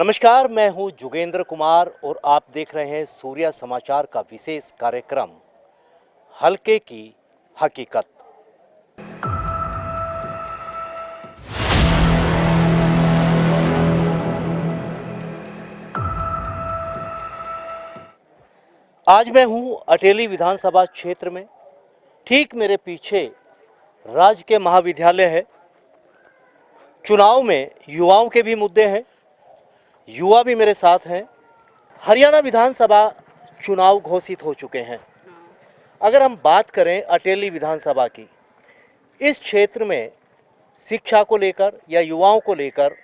नमस्कार, मैं हूं जुगेंद्र कुमार और आप देख रहे हैं सूर्या समाचार का विशेष कार्यक्रम हल्के की हकीकत। आज मैं हूं अटेली विधानसभा क्षेत्र में। ठीक मेरे पीछे राजकीय महाविद्यालय है। चुनाव में युवाओं के भी मुद्दे हैं, युवा भी मेरे साथ हैं। हरियाणा विधानसभा चुनाव घोषित हो चुके हैं। अगर हम बात करें अटेली विधानसभा की, इस क्षेत्र में शिक्षा को लेकर या युवाओं को लेकर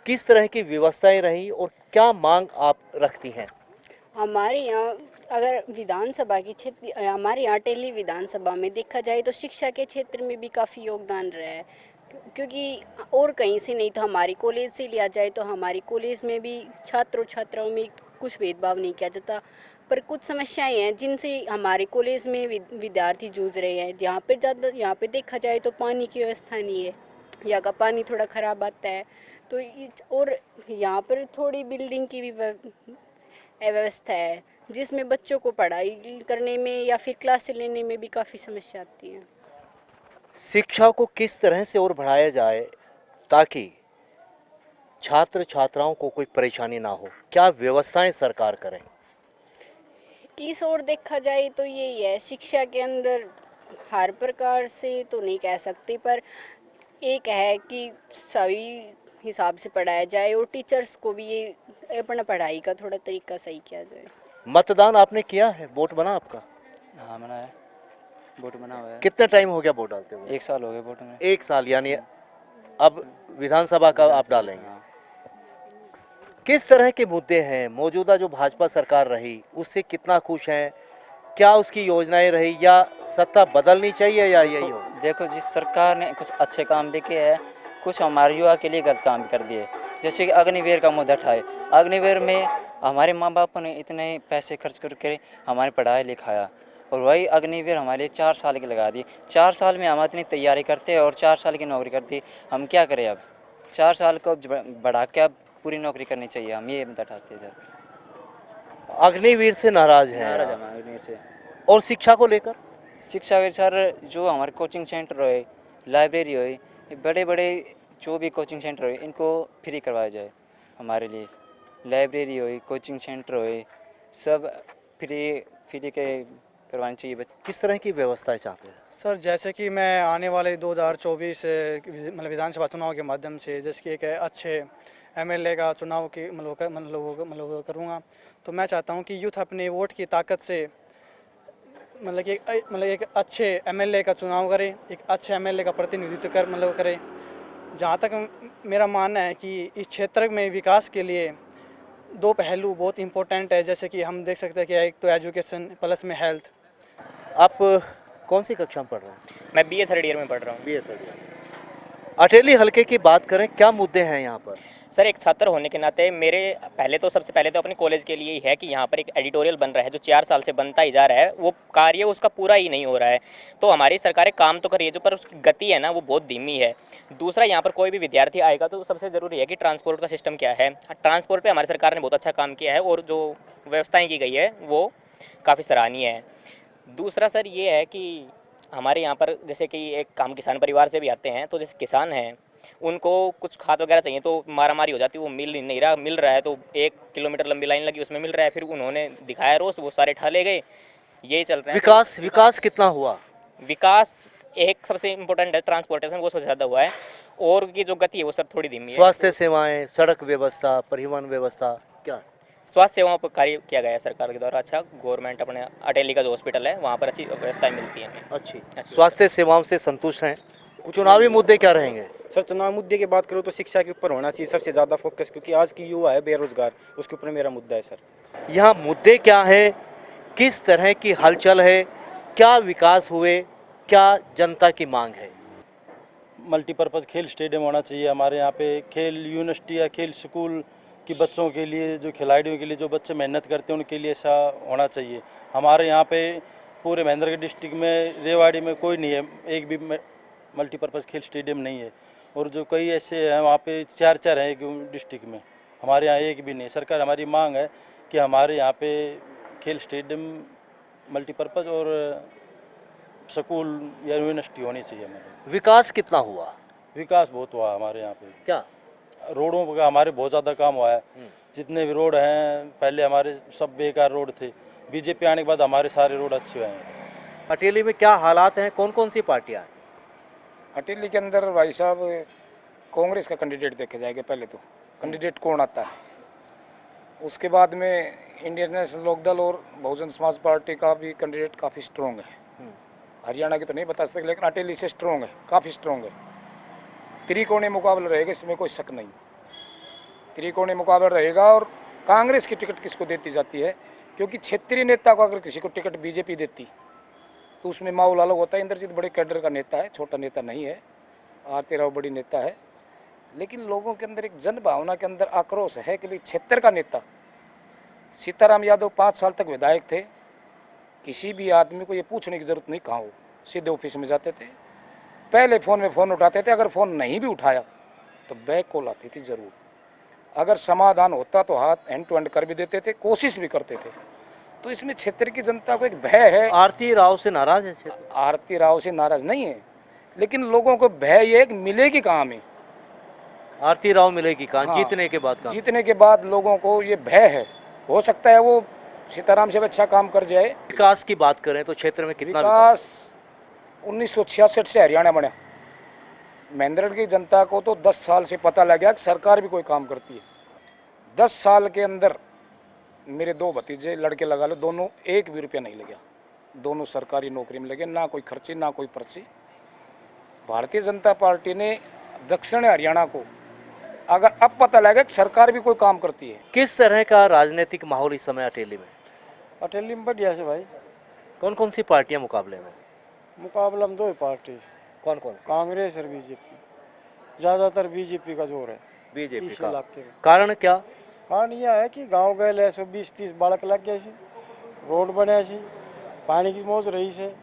किस तरह की व्यवस्थाएं रही और क्या मांग आप रखती हैं? हमारे यहाँ अगर विधानसभा की क्षेत्र हमारे यहाँ अटेली विधानसभा में देखा जाए तो शिक्षा के क्षेत्र में भी काफ़ी योगदान रहा है, क्योंकि और कहीं से नहीं तो हमारी कॉलेज से लिया जाए तो हमारी कॉलेज में भी छात्रों छात्राओं में कुछ भेदभाव नहीं किया जाता। पर कुछ समस्याएं हैं जिनसे हमारे कॉलेज में विद्यार्थी जूझ रहे हैं। यहाँ पे देखा जाए तो पानी की व्यवस्था नहीं है, यहाँ का पानी थोड़ा ख़राब आता है। तो और यहाँ पर थोड़ी बिल्डिंग की भी व्यवस्था है जिसमें बच्चों को पढ़ाई करने में या फिर क्लास लेने में भी काफ़ी समस्या आती है। शिक्षा को किस तरह से और बढ़ाया जाए ताकि छात्र छात्राओं को कोई परेशानी ना हो? क्या व्यवस्थाएं सरकार करे? इस ओर देखा जाए तो यही है, शिक्षा के अंदर हर प्रकार से तो नहीं कह सकते, पर एक है कि सभी हिसाब से पढ़ाया जाए और टीचर्स को भी ये अपना पढ़ाई का थोड़ा तरीका सही किया जाए। मतदान आपने किया है? वोट बना आपका? हाँ बना है, वोट बना हुआ है। कितना टाइम हो गया वोट डालते हुए? 1 साल हो गया वोट में। 1 साल, यानी अब विधानसभा का आप डालेंगे। हाँ। किस तरह के मुद्दे हैं? मौजूदा जो भाजपा सरकार रही उससे कितना खुश हैं? क्या उसकी योजनाएं रही या सत्ता बदलनी चाहिए या यही हो? देखो, जिस सरकार ने कुछ अच्छे काम भी किए हैं, कुछ हमारे युवा के लिए गलत काम भी कर दिए। जैसे कि अग्निवीर का मुद्दा उठाए, अग्निवीर में हमारे माँ बाप ने इतने पैसे खर्च करके हमारी पढ़ाई लिखाया और वही अग्निवीर हमारे लिए 4 साल की लगा दी। 4 साल में हम इतनी तैयारी करते हैं और 4 साल की नौकरी करती, हम क्या करें? अब 4 साल को बढ़ा के अब पूरी नौकरी करनी चाहिए, हम ये मुद्दा उठाते हैं। अग्निवीर से नाराज हैं नाराज आप। हम अग्निवीर से। और शिक्षा को लेकर? शिक्षा के सर, जो हमारे कोचिंग सेंटर होए, लाइब्रेरी होए, बड़े बड़े जो भी कोचिंग सेंटर होए, इनको फ्री करवाया जाए। हमारे लिए लाइब्रेरी होए, कोचिंग सेंटर होए, सब फ्री के करवानी चाहिए। किस तरह की व्यवस्थाएं चाहते हैं? सर, जैसे कि मैं आने वाले 2024 मतलब विधानसभा चुनाव के माध्यम से जैसे कि एक अच्छे एमएलए का चुनाव की मतलब करूँगा, तो मैं चाहता हूँ कि यूथ अपने वोट की ताकत से मतलब एक अच्छे एमएलए का चुनाव करे, एक अच्छे एमएलए का प्रतिनिधित्व करे। जहाँ तक मेरा मानना है कि इस क्षेत्र में विकास के लिए 2 पहलू बहुत इम्पोर्टेंट है। जैसे कि हम देख सकते हैं कि एक तो एजुकेशन प्लस में हेल्थ। आप कौन सी कक्षा में पढ़ रहे हैं? मैं बीए थर्ड ईयर में पढ़ रहा हूँ। BA third year. अटेली हल्के की बात करें, क्या मुद्दे हैं यहाँ पर? सर, एक छात्र होने के नाते मेरे सबसे पहले तो अपने कॉलेज के लिए ही है कि यहाँ पर एक एडिटोरियल बन रहा है जो 4 साल से बनता ही जा रहा है, वो कार्य उसका पूरा ही नहीं हो रहा है। तो हमारी सरकारें काम तो कर रही है, जो पर उसकी गति है ना वो बहुत धीमी है। दूसरा, यहाँ पर कोई भी विद्यार्थी आएगा तो सबसे ज़रूरी है कि ट्रांसपोर्ट का सिस्टम क्या है। ट्रांसपोर्ट पर हमारी सरकार ने बहुत अच्छा काम किया है और जो व्यवस्थाएँ की गई है वो काफ़ी सराहनीय है। दूसरा सर ये है कि हमारे यहाँ पर जैसे कि एक हम किसान परिवार से भी आते हैं, तो जैसे किसान हैं उनको कुछ खाद वगैरह चाहिए तो मारामारी हो जाती है, वो मिल नहीं रहा है तो 1 किलोमीटर लंबी लाइन लगी उसमें मिल रहा है, फिर उन्होंने दिखाया रोष, वो सारे ठा ले गए। ये चल रहा है। विकास कितना हुआ? विकास एक सबसे इम्पोर्टेंट है, ट्रांसपोर्टेशन वो सबसे ज़्यादा हुआ है और की जो गति है वो सर थोड़ी धीमी है। स्वास्थ्य सेवाएं, सड़क व्यवस्था, परिवहन व्यवस्था क्या? स्वास्थ्य सेवाओं पर कार्य किया गया है सरकार के द्वारा। अच्छा, गवर्नमेंट अपने अटेली का जो हॉस्पिटल है वहाँ पर अच्छी व्यवस्थाएं मिलती हैं। अच्छी स्वास्थ्य सेवाओं से संतुष्ट हैं। चुनावी मुद्दे क्या रहेंगे? सर, चुनाव मुद्दे की बात करूँ तो शिक्षा के ऊपर होना चाहिए सबसे ज़्यादा फोकस, क्योंकि आज की युवा है बेरोजगार, उसके ऊपर मेरा मुद्दा है सर। यहाँ मुद्दे क्या हैं? किस तरह की हलचल है? क्या विकास हुए? क्या जनता की मांग है? मल्टीपर्पज़ खेल स्टेडियम होना चाहिए हमारे यहाँ पे। खेल यूनिवर्सिटी या खेल स्कूल की बच्चों के लिए, जो खिलाड़ियों के लिए, जो बच्चे मेहनत करते हैं उनके लिए ऐसा होना चाहिए। हमारे यहाँ पे पूरे महेंद्रगढ़ डिस्ट्रिक्ट में रेवाड़ी में कोई नहीं है, एक भी मल्टीपर्पज़ खेल स्टेडियम नहीं है। और जो कई ऐसे हैं वहाँ पे 4 हैं एक डिस्ट्रिक्ट में। हमारे यहाँ एक भी नहीं। सरकार हमारी मांग है कि हमारे यहाँ पे खेल स्टेडियम मल्टीपर्पज़ और स्कूल या यूनिवर्सिटी होनी चाहिए। हमारे विकास कितना हुआ? विकास बहुत हुआ हमारे यहाँ पे। क्या? रोडों का हमारे बहुत ज़्यादा काम हुआ है। जितने भी रोड हैं पहले हमारे सब बेकार रोड थे, बीजेपी आने के बाद हमारे सारे रोड अच्छे हुए हैं। अटेली में क्या हालात हैं? कौन कौन सी पार्टियां हैं? अटेली के अंदर भाई साहब कांग्रेस का कैंडिडेट देखे जाएंगे। पहले तो कैंडिडेट कौन आता है, उसके बाद में इंडियन नेशनल लोकदल और बहुजन समाज पार्टी का भी कैंडिडेट काफ़ी स्ट्रॉन्ग है। हरियाणा की तो नहीं बता सकते, लेकिन अटेली से स्ट्रॉन्ग है, काफ़ी स्ट्रॉन्ग है। त्रिकोणीय मुकाबला रहेगा, इसमें कोई शक नहीं। त्रिकोणीय मुकाबला रहेगा। और कांग्रेस की टिकट किसको देती जाती है, क्योंकि क्षेत्रीय नेता को अगर किसी को टिकट बीजेपी देती तो उसमें माहौल अलग होता है। इंद्रजीत बड़े कैडर का नेता है, छोटा नेता नहीं है। आरती राव बड़ी नेता है, लेकिन लोगों के अंदर एक जन भावना के अंदर आक्रोश है कि भाई क्षेत्र का नेता। सीताराम यादव 5 साल तक विधायक थे, किसी भी आदमी को ये पूछने की जरूरत नहीं कहाँ हो, सीधे ऑफिस में जाते थे, पहले फ़ोन में फ़ोन उठाते थे। अगर फ़ोन नहीं भी उठाया तो बैक कॉल आती थी ज़रूर। अगर समाधान होता तो हाथ हैंड टू हैंड कर भी देते थे, कोशिश भी करते थे। तो इसमें क्षेत्र की जनता को एक भय है। आरती राव से नाराज है क्षेत्र? आरती राव से नाराज नहीं है, लेकिन लोगों को भय ये कि मिलेगी कहाँ में। आरती राव मिलेगी कहाँ? हाँ, जीतने के बाद कहाँ? जीतने के बाद लोगों को ये भय है। हो सकता है वो सीताराम से भी अच्छा काम कर जाए। विकास की बात करें तो क्षेत्र में कितना विकास 1966 से हरियाणा बना। महेंद्रगढ़ की जनता को तो 10 साल से पता लग गया कि सरकार भी कोई काम करती है। 10 साल के अंदर मेरे 2 भतीजे लड़के लगा लो, दोनों 1 भी रुपया नहीं लगा। दोनों सरकारी नौकरी में लगे, ना कोई खर्ची ना कोई पर्ची। भारतीय जनता पार्टी ने दक्षिण हरियाणा को अगर अब पता लगा कि सरकार भी कोई काम करती है। किस तरह का राजनीतिक माहौल इस समय अटेली में? अटेली में बढ़िया से भाई। कौन कौन सी पार्टियां मुकाबले में? मुकाबला में 2 ही पार्टी, कौन कौन सी? कांग्रेस और बीजेपी। ज़्यादातर बीजेपी का जोर है बीजेपी इस का। इलाके में। कारण क्या? कारण यह है कि गांव गए 120-30 बालक लग गए सी, रोड बने सी, पानी की मौज रही से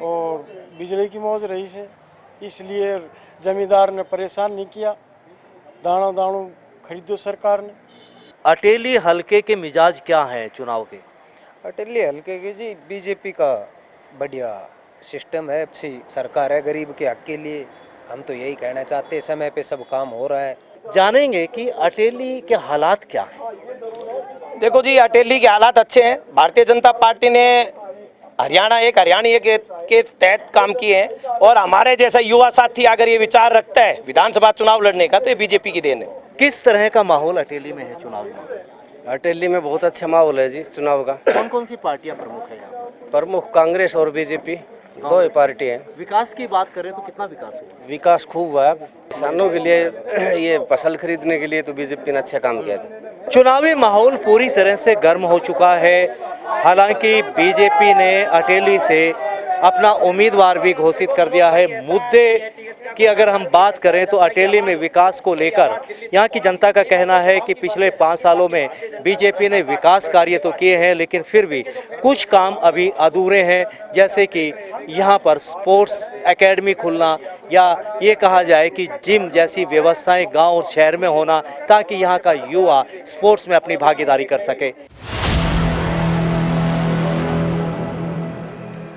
और बिजली की मौज रही से। इसलिए जमींदार ने परेशान नहीं किया, दाना दानों खरीदो सरकार ने। अटेली हलके के मिजाज क्या हैं चुनाव के? अटेली हल्के की जी बीजेपी का बढ़िया सिस्टम है, अच्छी सरकार है गरीब के हक के लिए। हम तो यही कहना चाहते हैं, समय पे सब काम हो रहा है। जानेंगे कि अटेली के हालात क्या हैं। देखो जी, अटेली के हालात अच्छे हैं। भारतीय जनता पार्टी ने हरियाणा एक हरियाणा के तहत काम किए हैं, और हमारे जैसा युवा साथी अगर ये विचार रखता है विधानसभा चुनाव लड़ने का तो ये बीजेपी की देन है। किस तरह का माहौल अटेली में है चुनाव में? अटेली में बहुत अच्छा माहौल है जी चुनाव का। कौन कौन सी पार्टियां प्रमुख है यहाँ पर? प्रमुख कांग्रेस और बीजेपी 2 ही पार्टी है। विकास की बात करें तो कितना विकास हुआ? विकास खूब हुआ है। किसानों के लिए ये फसल खरीदने के लिए तो बीजेपी ने अच्छा काम किया था। चुनावी माहौल पूरी तरह से गर्म हो चुका है। हालांकि बीजेपी ने अटेली से अपना उम्मीदवार भी घोषित कर दिया है। मुद्दे की अगर हम बात करें तो अटेली में विकास को लेकर यहाँ की जनता का कहना है कि पिछले 5 सालों में बीजेपी ने विकास कार्य तो किए हैं, लेकिन फिर भी कुछ काम अभी अधूरे हैं, जैसे कि यहाँ पर स्पोर्ट्स एकेडमी खुलना, या ये कहा जाए कि जिम जैसी व्यवस्थाएं गांव और शहर में होना, ताकि यहाँ का युवा स्पोर्ट्स में अपनी भागीदारी कर सके।